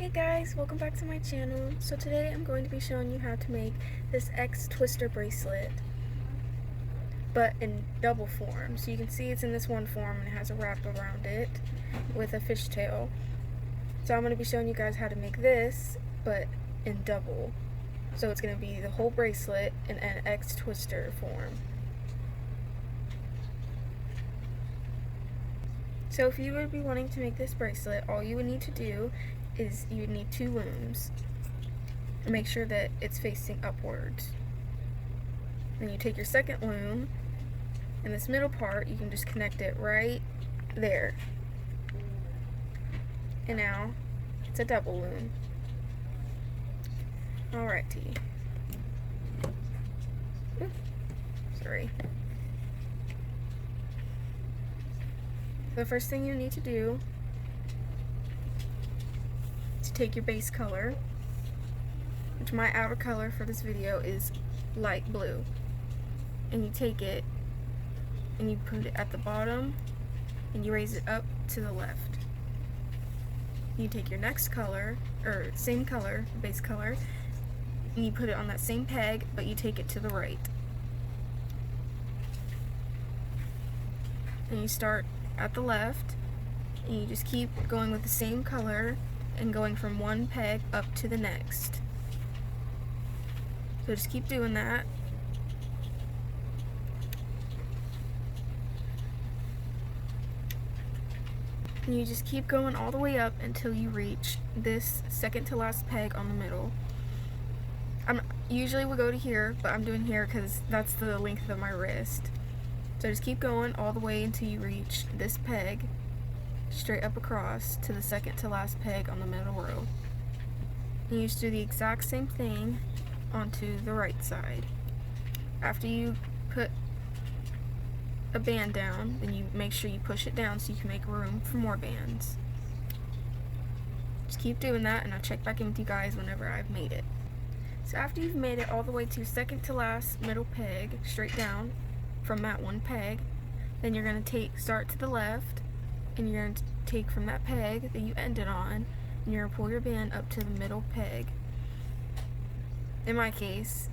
Hey guys, welcome back to my channel. So today I'm going to be showing you how to make this X twister bracelet, but in double form. So you can see it's in this one form and it has a wrap around it with a fishtail. So I'm going to be showing you guys how to make this, but in double. So it's going to be the whole bracelet in an X twister form. So if you would be wanting to make this bracelet, all you would need to do is you would need 2 looms. Make sure that it's facing upwards. Then you take your second loom, and this middle part, you can just connect it right there. And now, it's a double loom. Alrighty. Oops, sorry. So the first thing you need to do is take your base color, which my outer color for this video is light blue, and you take it and you put it at the bottom and you raise it up to the left. You take your next color, or same color, base color, and you put it on that same peg, but you take it to the right. And you start at the left, and you just keep going with the same color and going from one peg up to the next. So just keep doing that. And you just keep going all the way up until you reach this second to last peg on the middle. Usually we'll go to here, but I'm doing here because that's the length of my wrist. So just keep going all the way until you reach this peg, straight up across to the second to last peg on the middle row. And you just do the exact same thing onto the right side. After you put a band down, then you make sure you push it down so you can make room for more bands. Just keep doing that, and I'll check back in with you guys whenever I've made it. So after you've made it all the way to second to last middle peg, straight down from that one peg, then you're going to start to the left, and you're going to take from that peg that you ended on, and you're going to pull your band up to the middle peg. In my case,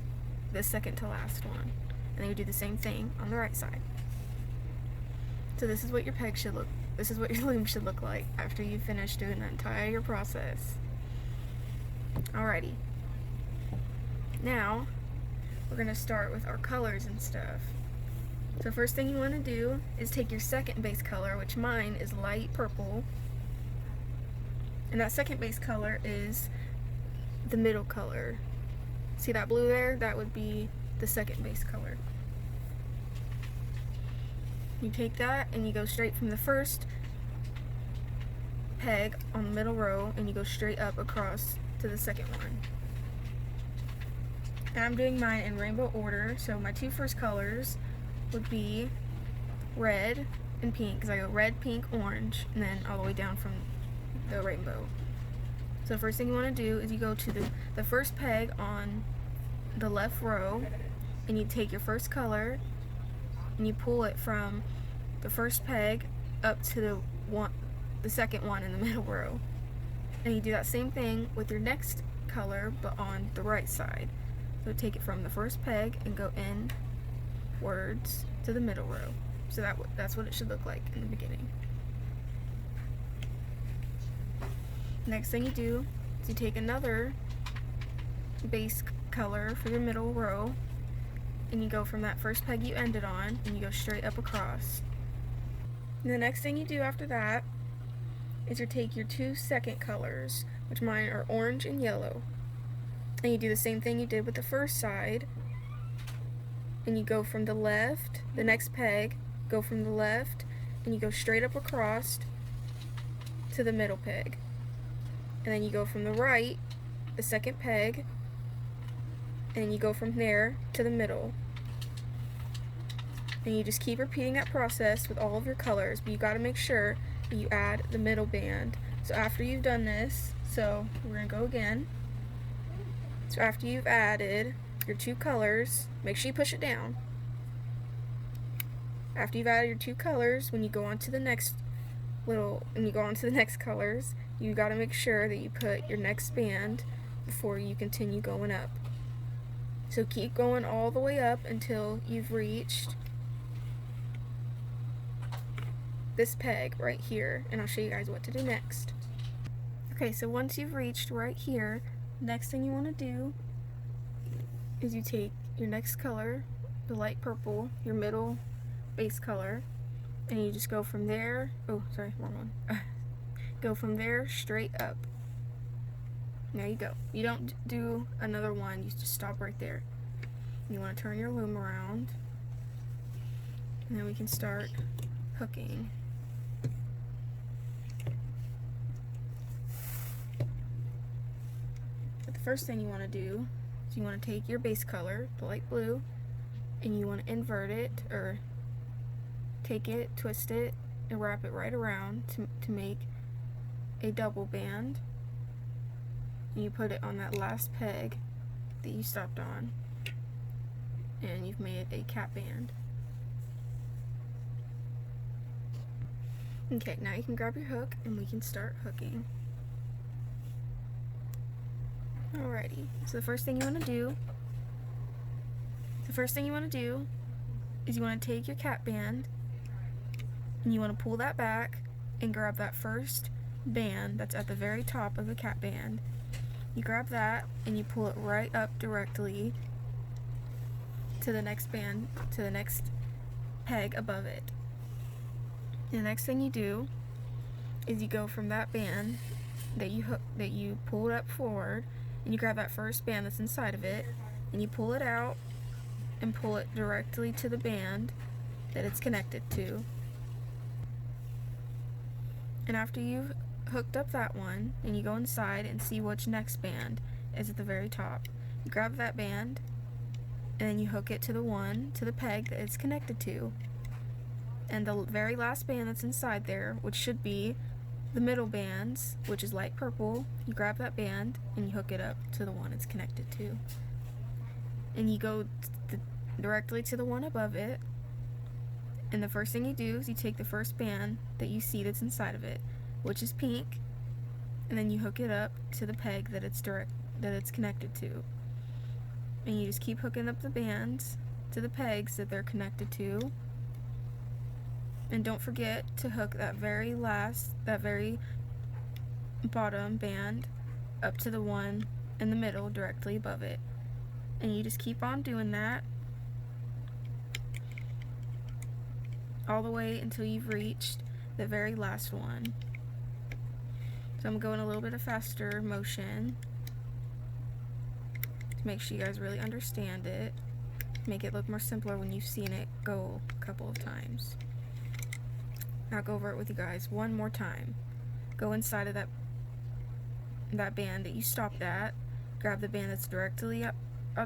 the second to last one. And then you do the same thing on the right side. So this is what your peg should look, this is what your loom should look like after you finish doing that entire process. Alrighty. Now, we're going to start with our colors and stuff. So first thing you want to do is take your second base color, which mine is light purple. And that second base color is the middle color. See that blue there? That would be the second base color. You take that and you go straight from the first peg on the middle row and you go straight up across to the second one. And I'm doing mine in rainbow order, so my 2 first colors would be red and pink, because I go red, pink, orange, and then all the way down from the rainbow. So the first thing you want to do is you go to the first peg on the left row, and you take your first color and you pull it from the first peg up to the second one in the middle row. And you do that same thing with your next color, but on the right side. So take it from the first peg and go inwards to the middle row. So that's what it should look like in the beginning. Next thing you do is you take another base color for your middle row, and you go from that first peg you ended on, and you go straight up across. And the next thing you do after that is you take your 2 second colors, which mine are orange and yellow, and you do the same thing you did with the first side, and you go from the left, the next peg, go from the left, and you go straight up across to the middle peg. And then you go from the right, the second peg, and you go from there to the middle. And you just keep repeating that process with all of your colors, but you got to make sure that you add the middle band. So after you've done this, so we're going to go again. So after you've added your 2 colors, make sure you push it down. After you've added your 2 colors, when you go on to the next colors, you got to make sure that you put your next band before you continue going up. So keep going all the way up until you've reached this peg right here, and I'll show you guys what to do next. Okay, so once you've reached right here, next thing you want to do is you take your next color, the light purple, your middle base color, and you just go from there, oh sorry, wrong one. Go from there straight up. There you go. You don't do another one, you just stop right there. You want to turn your loom around, and then we can start hooking. But the first thing you want to do is you want to take your base color, the light blue, and you want to invert it, or take it, twist it, and wrap it right around to make a double band. And you put it on that last peg that you stopped on, and you've made a cap band. Okay, now you can grab your hook and we can start hooking. Alrighty, so the first thing you want to do is you want to take your cap band and you want to pull that back and grab that first band that's at the very top of the cap band. You grab that and you pull it right up directly to the next band, to the next peg above it. The next thing you do is you go from that band that you pulled up forward, and you grab that first band that's inside of it and you pull it out and pull it directly to the band that it's connected to. And after you've hooked up that one, and you go inside and see which next band is at the very top, you grab that band and then you hook it to the peg that it's connected to, and the very last band that's inside there, which should be the middle bands, which is light purple, you grab that band and you hook it up to the one it's connected to, and you go directly to the one above it. And the first thing you do is you take the first band that you see that's inside of it, which is pink, and then you hook it up to the peg that it's connected to. And you just keep hooking up the bands to the pegs that they're connected to. And don't forget to hook that very bottom band up to the one in the middle directly above it. And you just keep on doing that all the way until you've reached the very last one. So I'm going a little bit of faster motion to make sure you guys really understand it. Make it look more simpler when you've seen it go a couple of times. Now I'll go over it with you guys one more time. Go inside of that band that you stopped at, grab the band that's directly up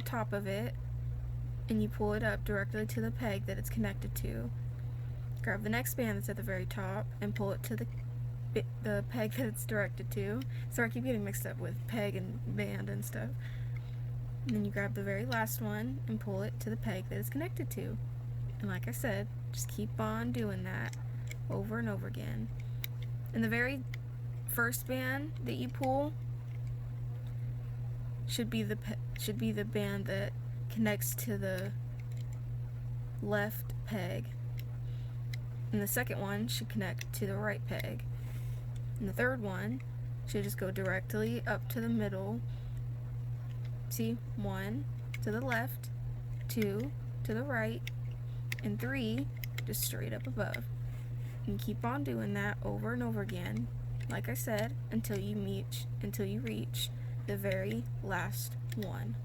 top of it, and you pull it up directly to the peg that it's connected to. Grab the next band that's at the very top and pull it to the peg that it's directed to. Sorry, I keep getting mixed up with peg and band and stuff. And then you grab the very last one and pull it to the peg that it's connected to. And like I said, just keep on doing that over and over again. And the very first band that you pull should be the band that connects to the left peg. And the second one should connect to the right peg. And the third one should just go directly up to the middle. See, 1 to the left, 2 to the right, and 3 just straight up above. And keep on doing that over and over again, like I said, until you reach the very last one.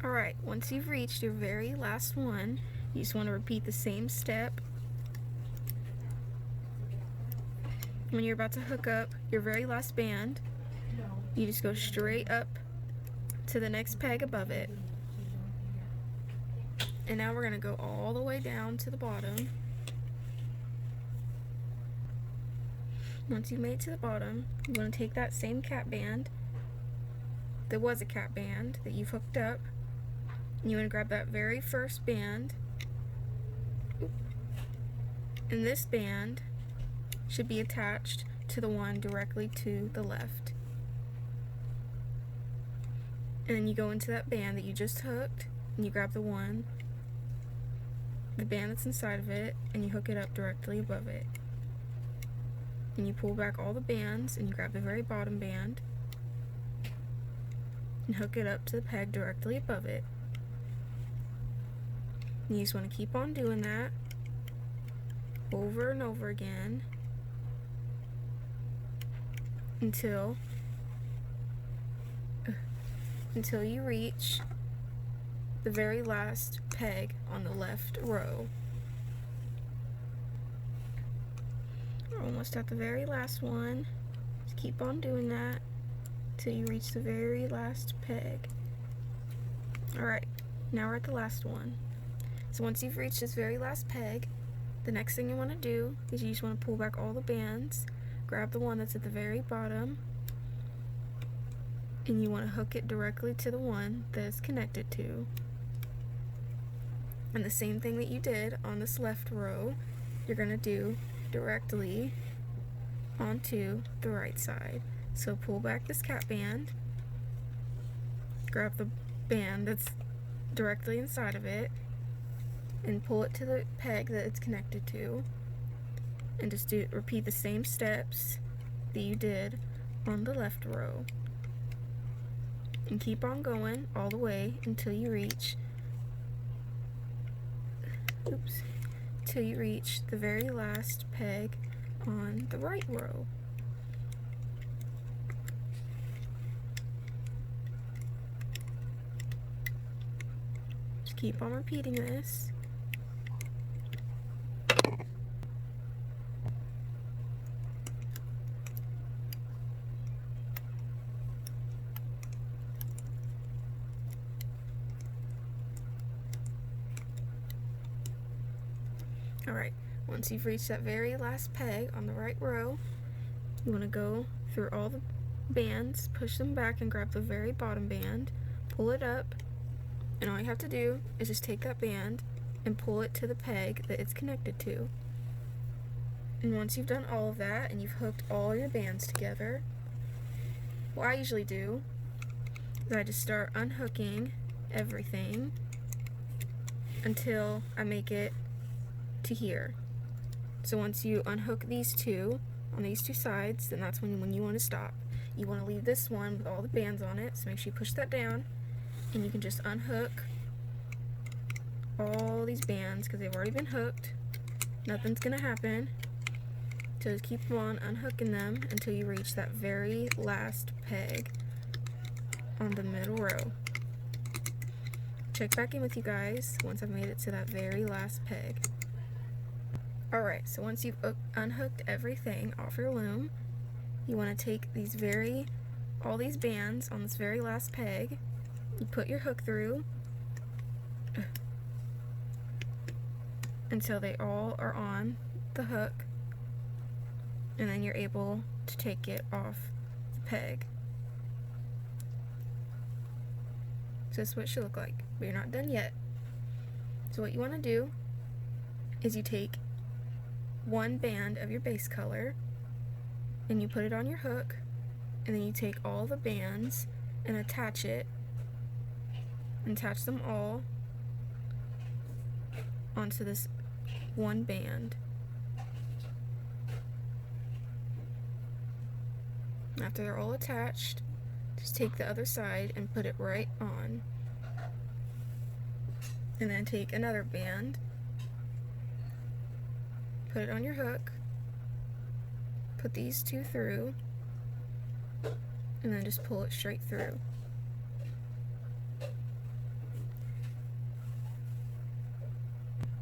Alright, once you've reached your very last one, you just want to repeat the same step. When you're about to hook up your very last band, you just go straight up to the next peg above it. And now we're going to go all the way down to the bottom. Once you've made it to the bottom, you want to take that same cap band, there was a cap band that you've hooked up, and you want to grab that very first band, and this band should be attached to the one directly to the left. And then you go into that band that you just hooked, and you grab the band that's inside of it, and you hook it up directly above it. And you pull back all the bands, and you grab the very bottom band, and hook it up to the peg directly above it. And you just want to keep on doing that over and over again until you reach the very last peg on the left row. We're almost at the very last one. Just keep on doing that till you reach the very last peg. Alright, now we're at the last one. So once you've reached this very last peg, the next thing you want to do is you just want to pull back all the bands, grab the one that's at the very bottom, and you want to hook it directly to the one that it's connected to. And the same thing that you did on this left row, you're going to do directly onto the right side. So pull back this cap band, grab the band that's directly inside of it, and pull it to the peg that it's connected to, and just repeat the same steps that you did on the left row. And keep on going all the way until you reach the very last peg on the right row. Just keep on repeating this. Alright, once you've reached that very last peg on the right row, you want to go through all the bands, push them back and grab the very bottom band, pull it up, and all you have to do is just take that band and pull it to the peg that it's connected to. And once you've done all of that and you've hooked all your bands together, what I usually do is I just start unhooking everything until I make it to here. So once you unhook these two on these two sides, then that's when you want to stop. You want to leave this one with all the bands on it, so make sure you push that down, and you can just unhook all these bands because they've already been hooked. Nothing's gonna happen. So just keep on unhooking them until you reach that very last peg on the middle row. Check back in with you guys once I've made it to that very last peg. Alright, so once you've unhooked everything off your loom, you want to take all these bands on this very last peg, you put your hook through until they all are on the hook, and then you're able to take it off the peg. So this is what it should look like, but you're not done yet. So what you want to do is you take one band of your base color and you put it on your hook, and then you take all the bands and attach them all onto this one band. After they're all attached, just take the other side and put it right on, and then take another band, put it on your hook, put these two through, and then just pull it straight through.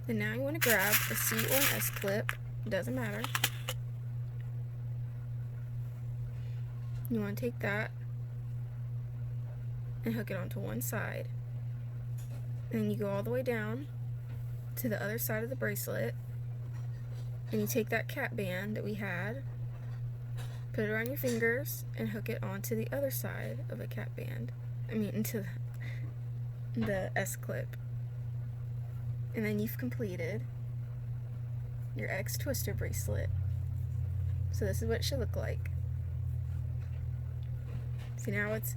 And now you want to grab a C or an S clip, it doesn't matter. You want to take that and hook it onto one side. And then you go all the way down to the other side of the bracelet, and you take that cap band that we had, put it around your fingers, and hook it onto the other side of the cap band. Into the S clip. And then you've completed your X twister bracelet. So this is what it should look like. See, now it's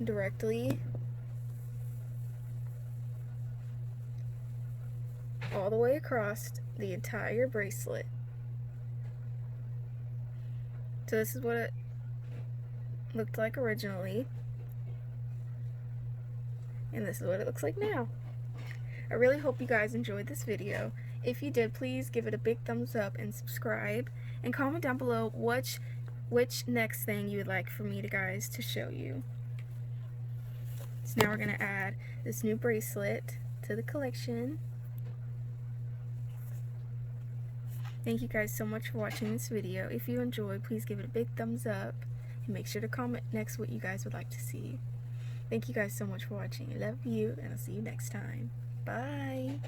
directly all the way across the entire bracelet. So this is what it looked like originally, and this is what it looks like now. I really hope you guys enjoyed this video. If you did, please give it a big thumbs up and subscribe, and comment down below which next thing you would like for me to show you. So now we're going to add this new bracelet to the collection. Thank you guys so much for watching this video. If you enjoyed, please give it a big thumbs up and make sure to comment next what you guys would like to see. Thank you guys so much for watching. I love you, and I'll see you next time. Bye!